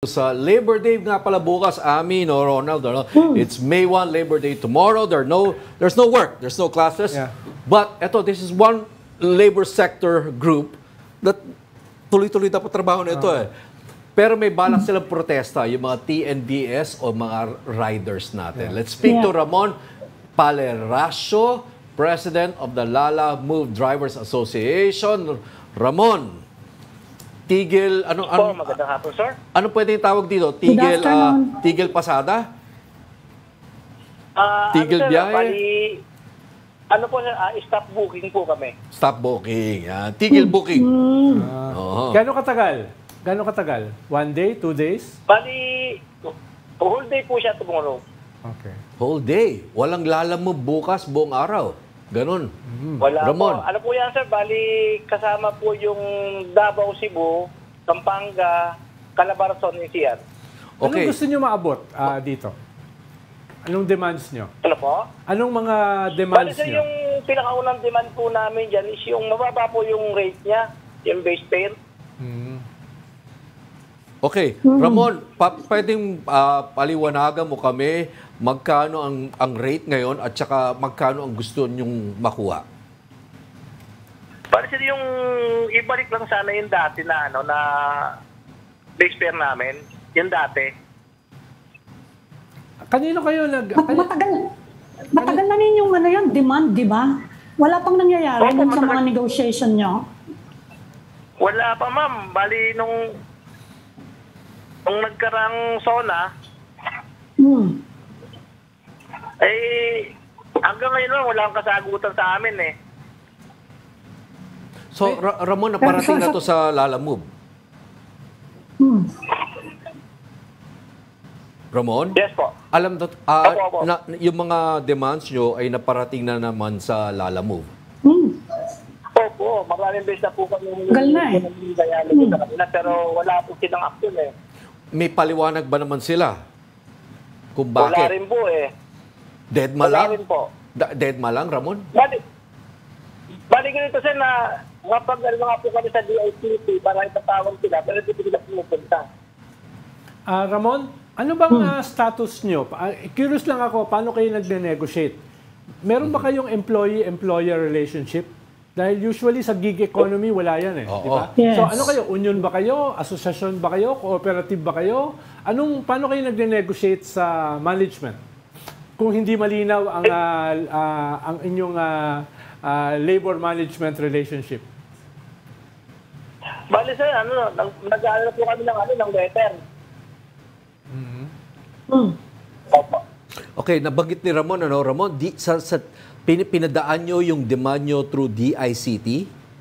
Sa Labor Day nga pala bukas, Ami, no, Ronald, no? It's May 1, Labor Day tomorrow. There's no work, there's no classes. Yeah. But this is one labor sector group that tuloy-tuloy dapat trabaho na ito eh. Pero may balak silang protesta, yung mga TNBS o mga riders natin. Let's speak to Ramon Paleracio, President of the Lala Move Drivers Association. Ramon, tigil, magandang hapon, sir. ano pwedeng tawag dito? Tigil, tigil pasada? Tigil sir, biyahe? Stop booking po kami. Stop booking. Yan. Tigil booking. Oo. Gano'ng katagal? Gano'ng katagal? 1 day, 2 days? Whole day po siya tumulong. Okay. Whole day. Walang lalamove bukas, buong araw. Ganon. Wala Ramon. po. Ano po yan, sir? Kasama po yung Davao, Cebu, Pampanga, Calabarzon, NCR. Okay. Anong gusto nyo maabot dito? Anong demands nyo? Ano po? Anong mga demands Sir, nyo? yung pinakaunang demand po namin dyan is yung mababa po yung rate niya, yung base fare. Okay. Ramon, pwedeng paliwanagan mo kami magkano ang rate ngayon at saka magkano ang gusto nyong makuha? Sir, yung ibalik lang sana yung dati na na base fare namin, yung dati. Kanino kayo Matagal na ninyong yun, demand, di ba? Wala pang nangyayari Opo, sa mga negotiation nyo? Wala pa, ma'am. Nung nagkarang SONA, hanggang ngayon lang, wala kang kasagutan sa amin eh. So, Ramon, naparating na to sa Lala Move. Ramon? Yes po. Alam Opo. na yung mga demands nyo ay naparating na naman sa Lala Move. Opo, maraming beses na po kami Gal na eh. sa kanila, pero wala po silang action eh. May paliwanag ba naman sila? Kung Wala bakit? rin po eh. Deadma Wala lang? rin po. Deadma lang, Ramon? Bali ganito sir na mapag-ano nga po kami sa DICT para ipatawag sila, pero hindi sila pumupunta. Ramon, ano bang status nyo? Curious lang ako, paano kayo nagne-negotiate? Meron ba kayong employee-employer relationship? Dahil usually sa gig economy, wala yan eh. Di ba? Yes. So ano kayo? Union ba kayo? Asosasyon ba kayo? Cooperative ba kayo? Paano kayo nagne-negotiate sa management? Kung hindi malinaw ang inyong labor management relationship. Bali sir, nag-aalala po kami ng letter. Opo. Okay, nabanggit ni Ramon, Ramon, pinadaan nyo yung demand nyo through DICT?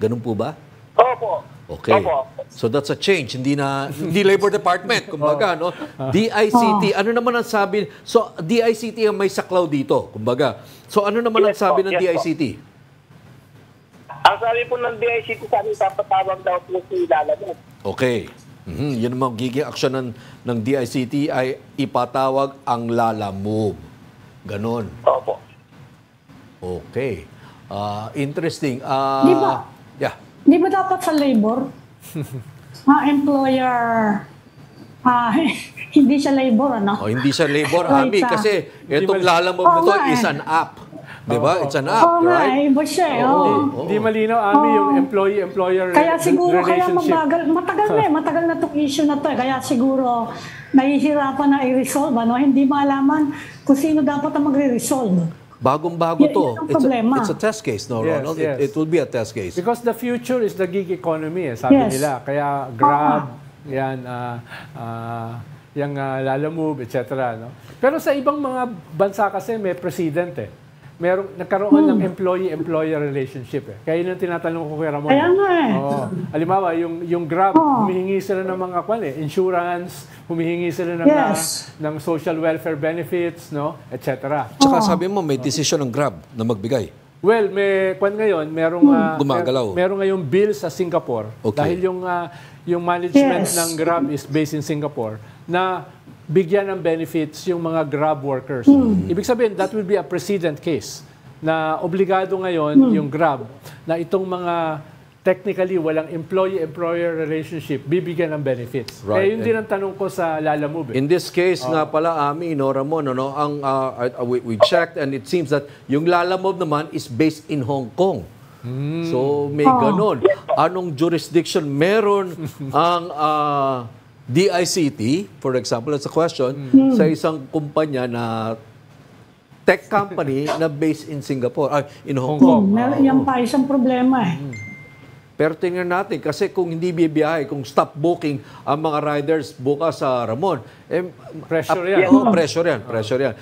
Ganun po ba? Opo. Okay. Opo. So that's a change. Hindi Labor Department, kumbaga, no? DICT, ano naman ang sabi? So DICT ang may saklaw dito, kumbaga. So ano naman ang sabi ng DICT? Ang sabi po ng DICT sa amin, papatawag daw po si Lalamove. Okay. Yun ang magiging aksyon ng DICT ay ipatawag ang Lala Move. Ganon. Opo. Okay. Interesting. Di ba? Yeah. Di ba dapat sa labor? Employer, hindi siya labor, ano? Oh, hindi siya labor, Wait, Ami, kasi itong Lala Move na to is an app. Diba? It's an app, Oo nga, right? iba siya. Hindi malinaw, Ami, yung employee-employer Kaya siguro, relationship. matagal na itong issue na to. Kaya siguro, nahihirapan na i-resolve. Hindi malaman kung sino dapat ang magre-resolve. Bagong-bago to. Yun ang problema. It's a test case, no, Yes, Ronald? yes. It will be a test case. Because the future is the gig economy, sabi Yes. nila. Kaya Grab, yung Lala Move, etc. No? Pero sa ibang mga bansa kasi may president eh. Nagkaroon ng employee-employer relationship eh. Kaya yun ang tinatanong ko kay Ramon. Kaya nga eh. Halimbawa, yung Grab, humihingi sila ng mga insurance, humihingi sila ng social welfare benefits, no, etc. Tsaka sabi mo, may decision ng Grab na magbigay. Well, merong Gumagalaw. merong ngayong bill sa Singapore. Okay. Dahil yung management Yes. ng Grab is based in Singapore na bigyan ng benefits yung mga Grab workers. Ibig sabihin, that will be a precedent case na obligado ngayon yung Grab na itong mga technically walang employee-employer relationship, bibigyan ng benefits. Right. Kaya yun din ang tanong ko sa Lala Move. In this case nga pala, Ami, no, Ramon, ano, ang, we checked and it seems that yung Lalamove naman is based in Hong Kong. So may ganon. Anong jurisdiction meron ang DICT, for example, that's a question, sa isang kumpanya na tech company na based in Singapore, in Hong Kong. Meron yan pa isang problema eh. Pero tingnan natin, kasi kung hindi bibiyahe, kung stop booking ang mga riders bukas sa Ramon, Pressure yan. Oo, pressure yan.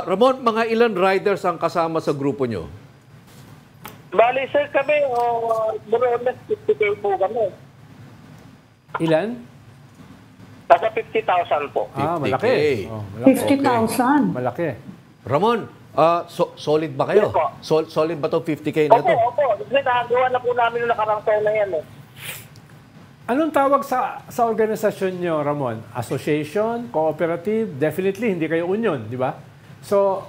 Ramon, mga ilan riders ang kasama sa grupo nyo? Bali, sir, kami, more or less 50K po kami. Ilan? Nasa 50,000 po. 50K. Malaki. Oh, malaki. 50,000. Malaki. Ramon, solid ba kayo? Yes po. Solid ba itong 50K na ito? Opo. Kasi nakagawa na po namin yung nakarang taon na yan. Anong tawag sa organisasyon nyo, Ramon? Association? Cooperative? Definitely, hindi kayo union, di ba? So,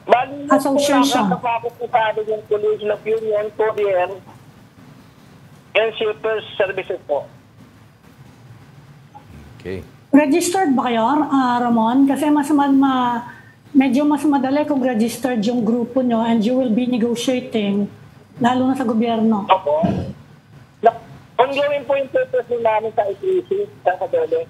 Bali, Association. nakakapapos po sa amin yung Collision of Union, Courier, and Shippers Services po. Okay. Registered ba kayo, Ramon? Kasi medyo mas madali kung registered yung grupo nyo and you will be negotiating, lalo na sa gobyerno. Opo. Ongoing po yung purpose namin sa ICC, sa Kadole.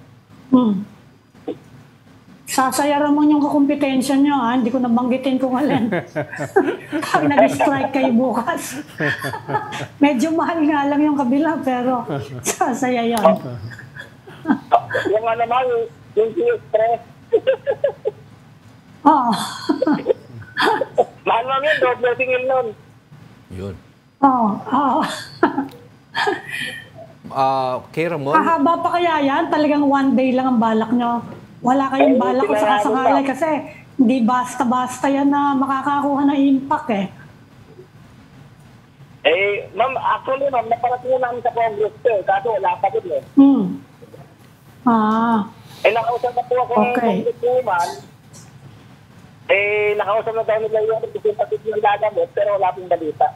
Sasaya Ramon yung kakumpetensya nyo, ha? Hindi ko nabanggitin kung alin. Pag nag-strike kayo bukas. Medyo mahal nga lang yung kabila, pero sasaya yan. Yung nga naman, yung Express. Oo. Mahal namin yun, doble tingin nun. Yun. Oo. Kay Ramon, Hahaba pa kaya yan? Talagang one day lang ang balak nyo. Wala kayong balak kung sakasakalay kasi hindi basta-basta yan na makakakuha ng impact eh. Ma'am, actually, ma'am, naparating namin sa Congress ko eh. Kaso wala pa din eh. Nakausap na po ako ng Congresswoman. Nakausap na daw nila yung representative ng Lalamove, pero wala pong balita.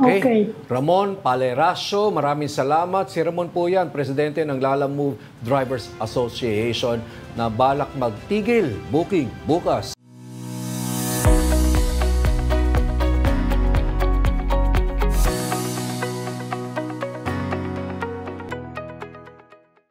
okay. Ramon Paleracio, maraming salamat. Si Ramon po yan, presidente ng Lalamove Drivers Association na balak magtigil booking bukas.